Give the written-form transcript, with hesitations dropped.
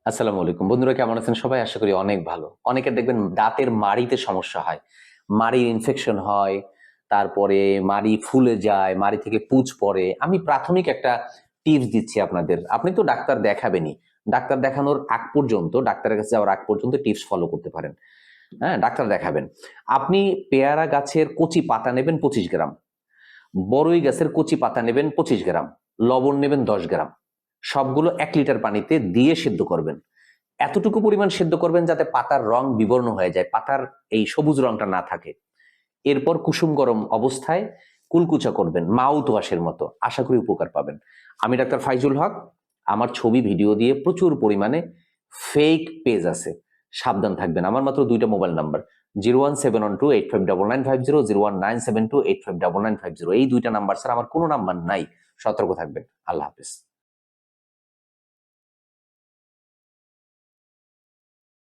আসসালামু আলাইকুম বন্ধুরা, কেমন আছেন সবাই? আশা করি অনেক ভালো। অনেকের দেখবেন দাঁতের মাড়িতে সমস্যা হয়, মাড়ির ইনফেকশন হয়, তারপরে মাড়ি ফুলে যায়, মাড়ি থেকে পুঁজ পড়ে। আমি প্রাথমিক একটা টিপস দিচ্ছি আপনাদের। আপনি তো ডাক্তার দেখাবেনই, ডাক্তার দেখানোর আগ পর্যন্ত, ডাক্তারের কাছে যাওয়ার আগ পর্যন্ত টিপস ফলো করতে পারেন। হ্যাঁ, ডাক্তার দেখাবেন। আপনি পেয়ারা গাছের কচি পাতা নেবেন 25 গ্রাম, বড়ই গাছের কচি পাতা নেবেন 25 গ্রাম, লবণ নেবেন 10 গ্রাম, সবগুলো 1 লিটার পানিতে দিয়ে সিদ্ধ করবেন। এতটুকু পরিমাণ সেদ্ধ করবেন যাতে পাতার রং বিবর্ণ হয়ে যায়, পাতার এই সবুজ রংটা না থাকে। এরপর কুসুম গরম অবস্থায় কুলকুচা করবেন মাউথ ওয়াশের মতো। আশা করি উপকার পাবেন। আমি ডাক্তার ফাইজুল হক। আমার ছবি ভিডিও দিয়ে প্রচুর পরিমাণে ফেক পেজ আছে, সাবধান থাকবেন। আমার মাত্র 2টা মোবাইল নাম্বার, 01712859950, 01972859950। এই 2টা নাম্বার ছাড়া আমার কোনো নাম্বার নাই। সতর্ক থাকবেন। আল্লাহ হাফেজ।